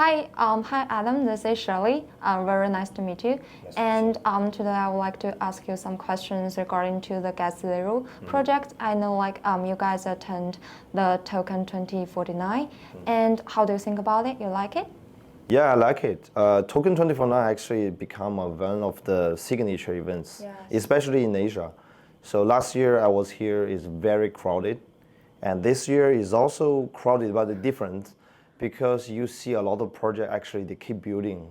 Hi Adam, this is Shirley. Very nice to meet you. Nice and today I would like to ask you some questions regarding to the GasZero project. I know you guys attend the Token 2049, and how do you think about it? You like it? Yeah, I like it. TOKEN2049 actually become one of the signature events, Yes. especially in Asia. So last year I was here, is very crowded, and this year is also crowded but different, because you see a lot of projects actually they keep building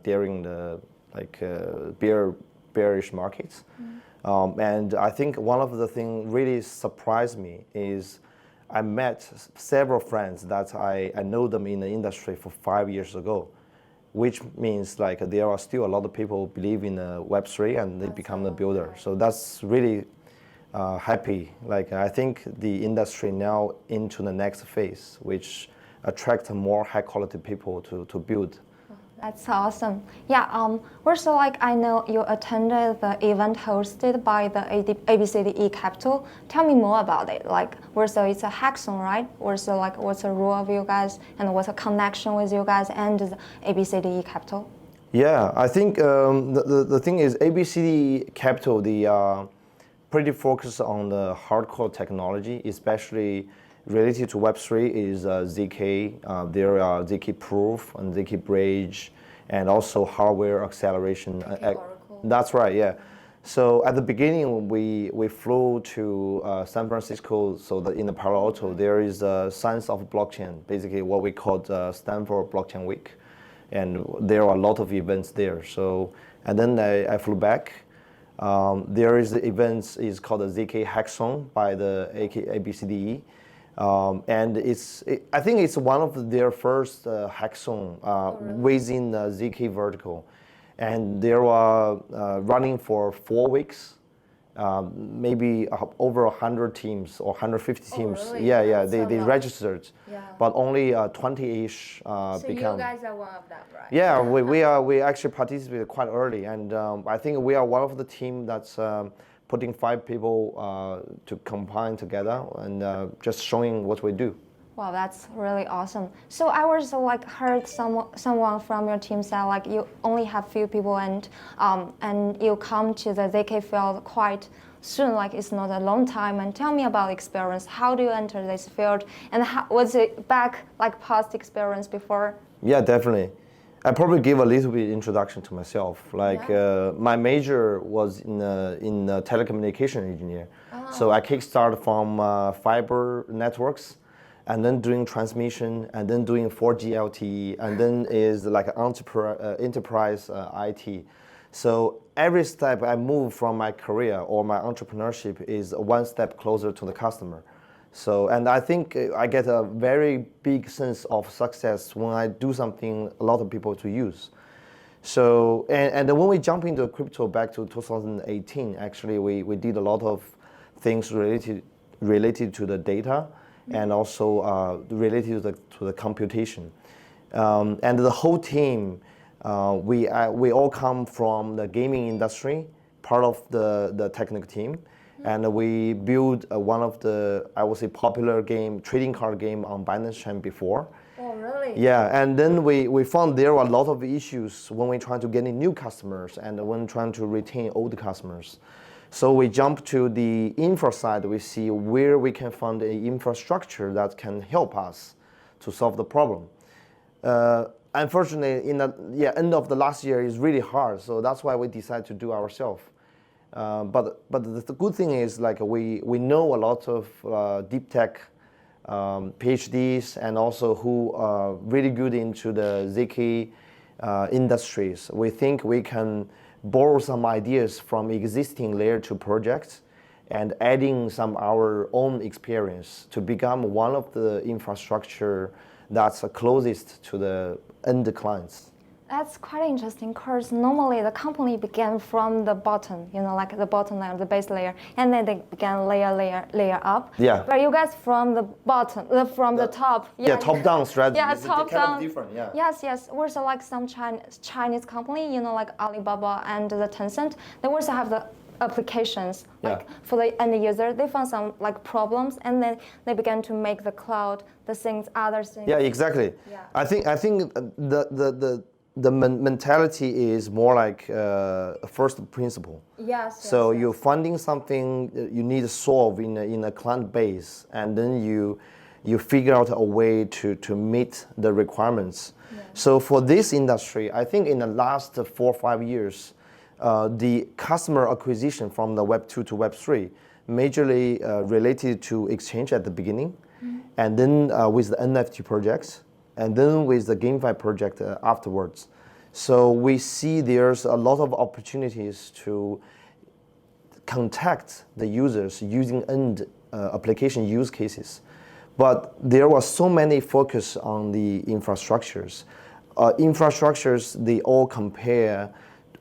during the bearish markets. And I think one of the things really surprised me is I met several friends that I know them in the industry for 5 years ago, which means there are still a lot of people believe in Web3 and they become the builder. So that's really happy. I think the industry now into the next phase, which attract more high quality people to build. That's awesome. Yeah. Also, I know you attended the event hosted by the ABCDE Capital. Tell me more about it. Also, it's a hackathon, right? Also, what's the role of you guys, and what's the connection with you guys and the ABCDE Capital? Yeah, I think the thing is ABCDE Capital, they are pretty focused on the hardcore technology, especially related to Web3 is ZK. There are ZK Proof and ZK Bridge, and also hardware acceleration. That's right, yeah. So at the beginning, we flew to San Francisco, so that in the Palo Alto, there is a Science of Blockchain, basically what we call Stanford Blockchain Week. And there are a lot of events there. So, and then I flew back. There is the events is called the ZK Hackathon by the ABCDE. And I think it's one of their first hackathon within the ZK vertical, and they were running for 4 weeks, maybe over 100 teams or 150 teams. Really? Yeah, they registered, yeah. but only 20-ish So become. you guys are one of them, right? Yeah, we actually participated quite early, and I think we are one of the team that's putting 5 people to combine together and just showing what we do. Wow, that's really awesome. So I also heard someone from your team say you only have few people and you come to the ZK field quite soon, it's not a long time. And tell me about experience. How do you enter this field, and was it past experience before? Yeah, definitely. I probably give a little bit introduction to myself. My major was in telecommunication engineer. So I kickstarted from fiber networks, and then doing transmission, and then doing 4G LTE, and then is enterprise IT. So every step I move from my career or my entrepreneurship is one step closer to the customer. So, and I think I get a very big sense of success when I do something a lot of people to use. So, and when we jump into crypto back to 2018, actually we did a lot of things related to the data, and also related to the computation. And the whole team, we all come from the gaming industry, part of the technical team. And we built one of the, I would say, popular trading card game on Binance Chain before. Oh, really? Yeah, and then we found there were a lot of issues when we trying to get in new customers and when trying to retain old customers. So we jump to the infra side. We see where we can find an infrastructure that can help us to solve the problem. Unfortunately, in the end of the last year is really hard. So that's why we decided to do ourselves. But the good thing is we know a lot of deep tech PhDs, and also who are really good into the ZK industries. We think we can borrow some ideas from existing layer 2 projects and adding some our own experience to become one of the infrastructure that's closest to the end clients. That's quite interesting, because normally the company began from the bottom, the bottom layer, the base layer, and then they began layer up. Yeah. But you guys from the bottom, from the top. Yeah, top-down strategy. Yeah, top-down. Kind of different, yeah. Yes. Also some Chinese company, like Alibaba and the Tencent, they also have the applications. Like for the end user, they found some like problems, and then they began to make the cloud, the things, other things. Yeah, exactly. Yeah. I think the mentality is more like a first principle. Yes. So yes, you're funding something you need to solve in a client base, and then you figure out a way to meet the requirements. Yeah. So for this industry, I think in the last 4 or 5 years, the customer acquisition from the Web 2 to Web 3 majorly related to exchange at the beginning, and then with the NFT projects, and then with the GameFi project afterwards. So we see there's a lot of opportunities to contact the users using end application use cases. But there was so many focus on the infrastructures. Infrastructures, they all compare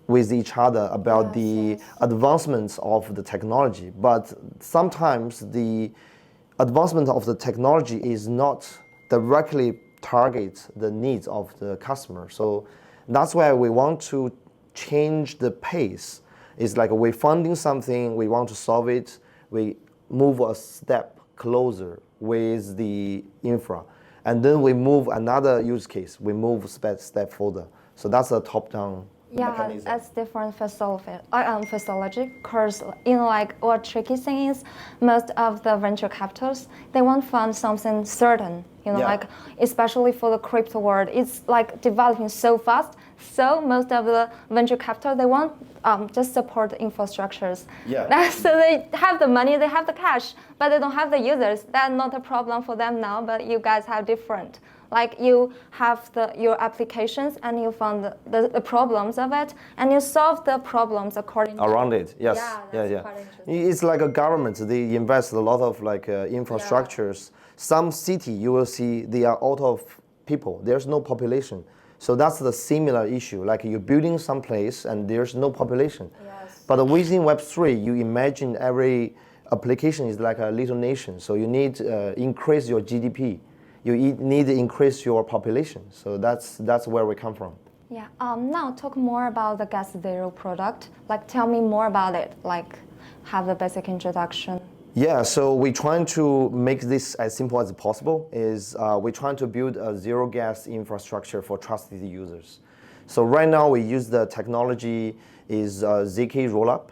with each other about the advancements of the technology. But sometimes the advancement of the technology is not directly target the needs of the customer. So that's why we want to change the pace. It's like we're funding something, we want to solve it, we move a step closer with the infra. And then we move another use case, we move step further. So that's a top-down mechanism. That's different physiology. Because what tricky thing is, most of the venture capitals, they want to fund something certain. Like especially for the crypto world, it's like developing so fast. So most of the venture capital, they want just support the infrastructures. Yeah. So they have the money, they have the cash, but they don't have the users. That's not a problem for them now. But you guys have different. Like you have your applications and you found the problems of it, and you solve the problems according around it. Yes. Yeah. Quite interesting. It's like a government. They invest a lot of like infrastructures. Some city you will see they are out of people. There's no population. So that's the similar issue. Like you're building some place and there's no population. Yes. But within Web3, you imagine every application is like a little nation. So you need to increase your GDP. You need to increase your population. So that's where we come from. Yeah. Now talk more about the GasZero product. Like tell me more about it. Like have the basic introduction. Yeah, so we're trying to make this as simple as possible. We're trying to build a zero gas infrastructure for trusted users. So right now we use the technology is ZK rollup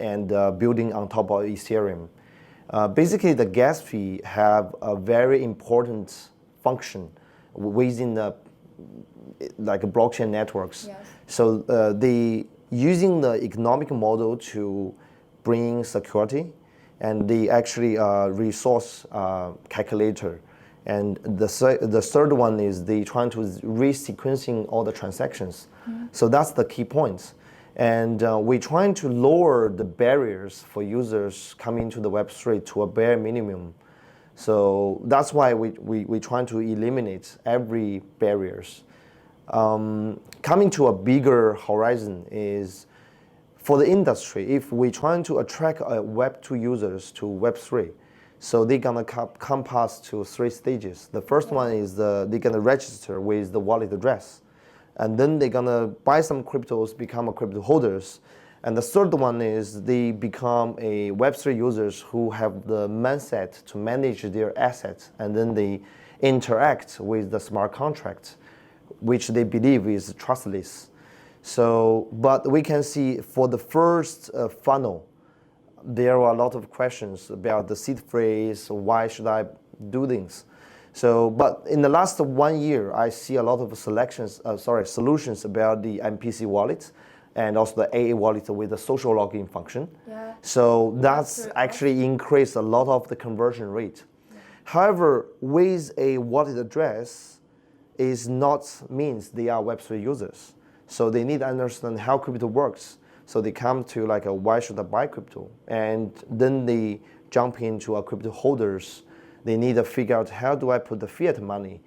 and building on top of Ethereum. Basically, the gas fee have a very important function within the blockchain networks. Yes. So they using the economic model to bring security. And the actually resource calculator, and the third one is they trying to resequencing all the transactions. So that's the key point. And we're trying to lower the barriers for users coming to the Web3 to a bare minimum. So that's why we're trying to eliminate every barriers. Coming to a bigger horizon is, for the industry, if we're trying to attract Web 2 users to Web 3, so they're gonna come past to 3 stages. The first one is they're gonna register with the wallet address, and then they're gonna buy some cryptos, become a crypto holders, and the third one is they become a Web 3 users who have the mindset to manage their assets, and then they interact with the smart contract, which they believe is trustless. So, but we can see for the first funnel, there are a lot of questions about the seed phrase, why should I do things? So, but in the last 1 year, I see a lot of solutions about the MPC wallet and also the AA wallet with the social login function. Yeah. So that's actually increased a lot of the conversion rate. Yeah. However, with a wallet address is not means they are Web3 users. So they need to understand how crypto works. So they come to like why should I buy crypto? And then they jump into crypto holders. They need to figure out how do I put the fiat money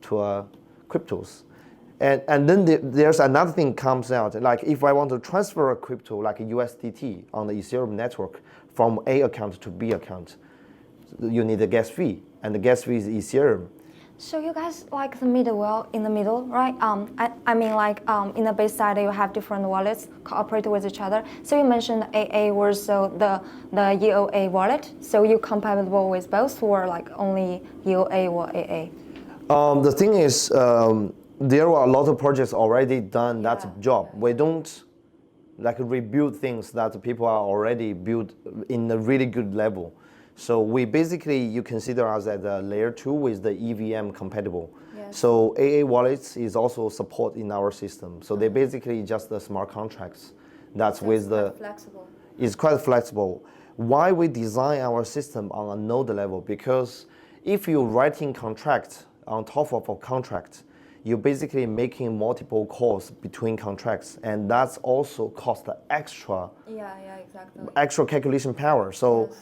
to cryptos. And then there's another thing comes out. Like if I want to transfer a crypto like a USDT on the Ethereum network from A account to B account, you need a gas fee. And the gas fee is Ethereum. So you guys like the middle, well, in the middle, right? I mean like in the base side you have different wallets cooperate with each other. So you mentioned AA was so the UOA wallet. So you compatible with both or like only UOA or AA? The thing is, there are a lot of projects already done that job. We don't like rebuild things that people are already built in a really good level. So we basically, you consider us as a layer 2 with the EVM compatible. Yes. So AA wallets is also support in our system. So they basically just the smart contracts. That's So with the flexible. It's quite flexible. Why we design our system on a node level? Because if you're writing contract on top of a contract, you're basically making multiple calls between contracts, and that's also cost extra. Yeah, exactly. Extra calculation power. So. Yes.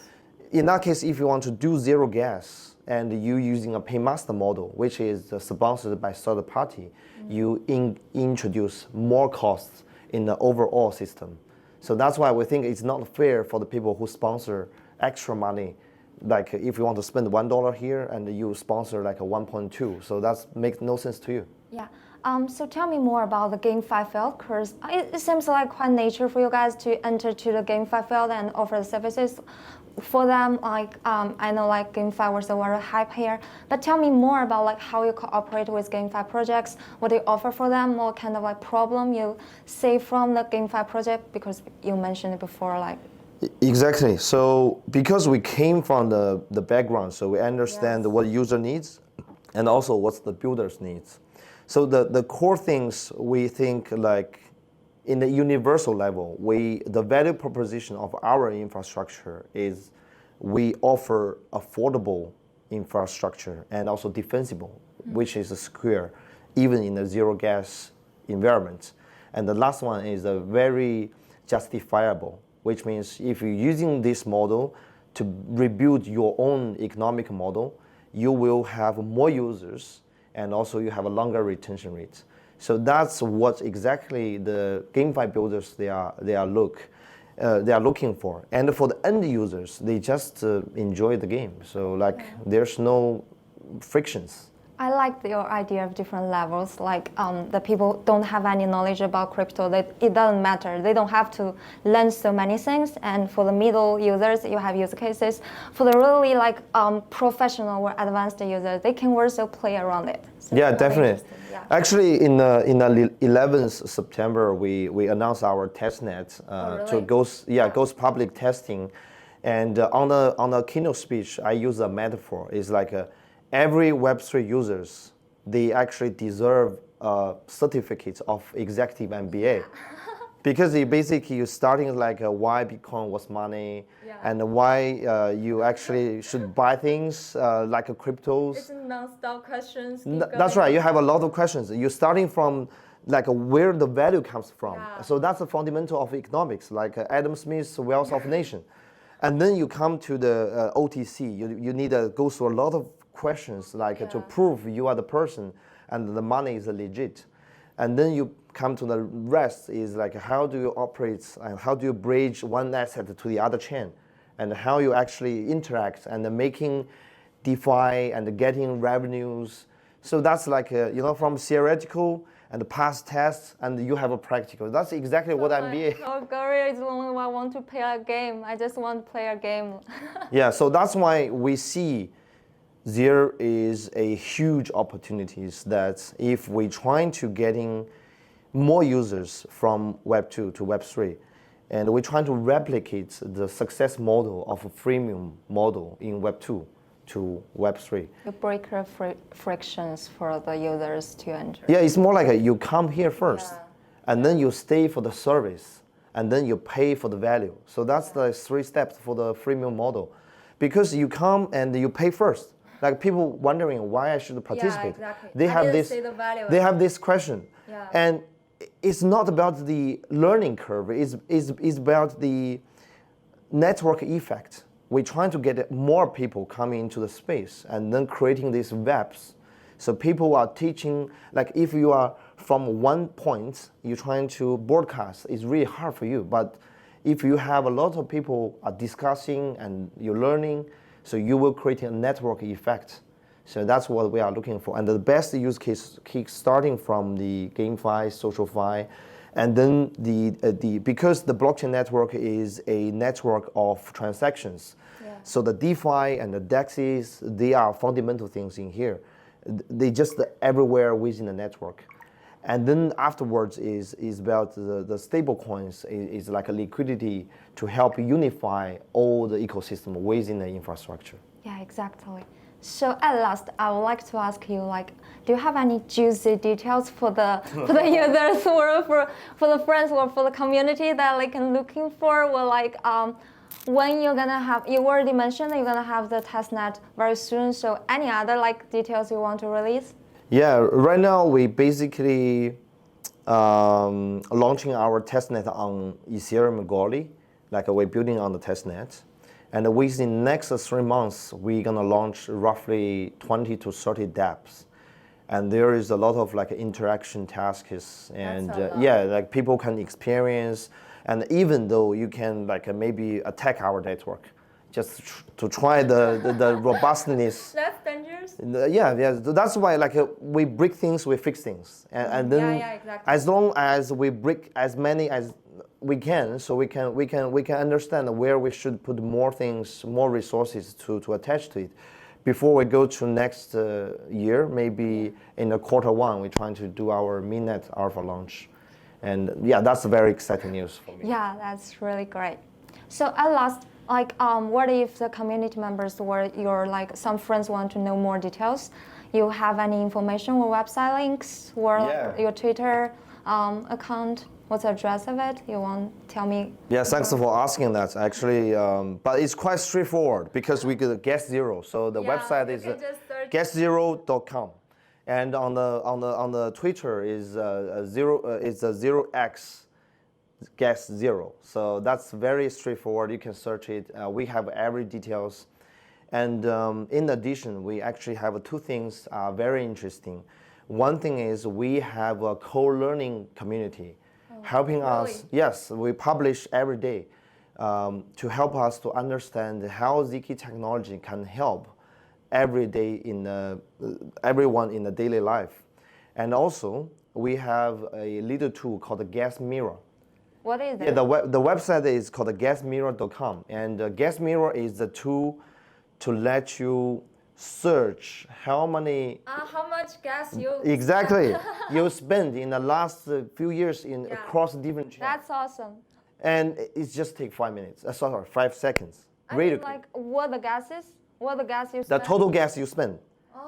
In that case, if you want to do zero gas and you using a paymaster model, which is sponsored by third party, you introduce more costs in the overall system. So that's why we think it's not fair for the people who sponsor extra money. Like if you want to spend $1 here and you sponsor like a 1.2, so that makes no sense to you. Yeah. So tell me more about the GameFi field, because it seems like quite nature for you guys to enter to the GameFi field and offer the services for them. Like I know like GameFi was a very hype here, but tell me more about like how you cooperate with GameFi projects, what you offer for them, what kind of like problem you see from the GameFi project, because you mentioned it before, like. Exactly. So because we came from the background, so we understand what user needs and also what's the builder's needs. So the core things we think like in the universal level, the value proposition of our infrastructure is we offer affordable infrastructure and also defensible, which is secure, even in a zero gas environment. And the last one is a very justifiable, which means if you're using this model to rebuild your own economic model, you will have more users and also you have a longer retention rate. So that's what exactly the GameFi builders they are looking for. And for the end users, they just enjoy the game. So like there's no frictions. I like your idea of different levels. Like the people don't have any knowledge about crypto. It doesn't matter. They don't have to learn so many things. And for the middle users, you have use cases. For the really like professional or advanced users, they can also play around it. So yeah, definitely. Yeah. Actually, in the 11th September, we announced our testnet to goes public testing, and on the keynote speech, I use a metaphor. It's like every Web3 users, they actually deserve a certificate of executive MBA. Because you're starting like why Bitcoin was money, and why you actually should buy things like cryptos. It's non-stop questions. That's right. You have a lot of questions. You're starting from like where the value comes from. So that's the fundamental of economics, like Adam Smith's Wealth of Nation. And then you come to the OTC. You need to go through a lot of questions like to prove you are the person and the money is legit. And then you come to the rest is like how do you operate and how do you bridge one asset to the other chain, and how you actually interact and making DeFi and getting revenues. So that's like from theoretical and past tests, and you have a practical. That's exactly what MBA. Oh, Korea is only I want to play a game. I just want to play a game. Yeah, so that's why we see there is a huge opportunities that if we're trying to getting more users from Web 2 to Web 3, and we're trying to replicate the success model of a freemium model in Web 2 to Web 3. You break the frictions for the users to enter. Yeah, it's more like you come here first, and then you stay for the service, and then you pay for the value. So that's the 3 steps for the freemium model. Because you come and you pay first. Like people wondering why I should participate. Yeah, exactly. They have this question. Yeah. And it's not about the learning curve, it's about the network effect. We're trying to get more people coming into the space and then creating these webs. So people are teaching, like if you are from one point, you're trying to broadcast, it's really hard for you. But if you have a lot of people are discussing and you're learning, so you will create a network effect. So that's what we are looking for. And the best use case starting from the GameFi, SocialFi, and then because the blockchain network is a network of transactions. Yeah. So the DeFi and the DEXs, they are fundamental things in here. They just everywhere within the network. And then afterwards is about the stable coins, is like a liquidity to help unify all the ecosystem within the infrastructure. Yeah, exactly. So at last, I would like to ask you, like, do you have any juicy details for the users or for the friends or for the community that they can looking for? Well, like, when you're gonna have, you already mentioned that you're gonna have the testnet very soon. So any other like details you want to release? Yeah, right now we basically launching our testnet on Ethereum Goerli, like we're building on the testnet. And within the next 3 months, we're gonna launch roughly 20 to 30 dApps. And there is a lot of like interaction tasks and yeah, like people can experience. And even though you can like maybe attack our network, just to try the robustness. That's dangerous. Yeah, that's why like we break things, we fix things. And then exactly. as long as we break as many as we can, so we can understand where we should put more things, more resources to attach to it. Before we go to next year, maybe in the Q1, we're trying to do our mainnet alpha launch. And yeah, that's very exciting news for me. Yeah, that's really great. So at last, like, what if the community members or your like some friends want to know more details? You have any information or website links or your Twitter account? What's the address of it? You want to tell me? Yeah, thanks for asking that. Actually, but it's quite straightforward because we could GasZero. So the website is GasZero.com, and on the Twitter is it's a 0x GasZero. So that's very straightforward. You can search it. We have every details, and in addition, we actually have two things very interesting. One thing is we have a co-learning community. Helping us, yes, we publish every day to help us to understand how Zk technology can help every day everyone in the daily life. And also, we have a little tool called the Gas Mirror. What is it? Yeah, the website is called GasMirror.com, and Gas Mirror is the tool to let you search how much gas you exactly you spend in the last few years in across different channels. That's awesome. And it just take 5 minutes. Sorry, 5 seconds. I mean, like what the gas you spend? The total gas you spend.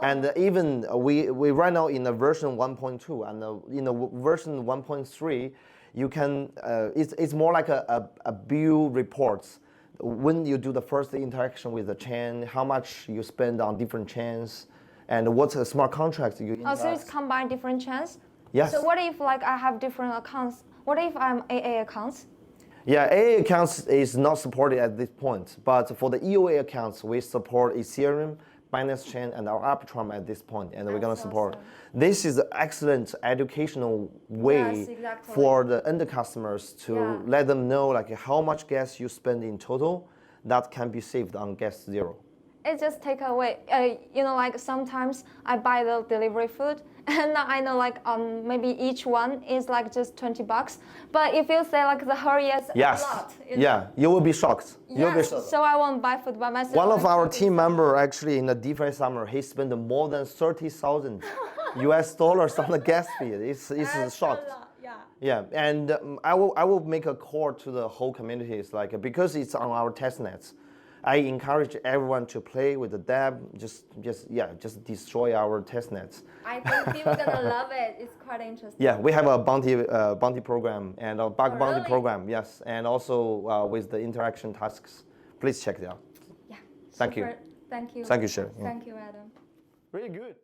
And even we right now in the version 1.2 and in the version 1.3, you can it's more like a bill reports. When you do the first interaction with the chain, how much you spend on different chains, and what's a smart contract you interact. So it's combine different chains? Yes. So what if like I have different accounts? What if I'm AA accounts? Yeah, AA accounts is not supported at this point, but for the EOA accounts, we support Ethereum, Binance Chain, and our Arbitrum at this point, and we're gonna support. Awesome. This is an excellent educational way for the end customers to let them know like how much gas you spend in total that can be saved on GasZero. It just take away, you know, like sometimes I buy the delivery food and I know like maybe each one is like just $20, but if you say like the hurry is a lot. Yeah, you will be shocked. You'll be shocked. So I won't buy food by myself. One of our team member actually in the DeFi summer, he spent more than 30,000 US dollars on the gas fee. It's shocked. Yeah, and I will make a call to the whole community. It's like because it's on our testnets, I encourage everyone to play with the dApp. Just destroy our testnets. I think people are gonna love it. It's quite interesting. Yeah, we have a bounty program and a bug bounty program. Yes, and also with the interaction tasks. Please check it out. Yeah. Thank you. Thank you. Thank you, Sherry. Thank you, Adam. Really good.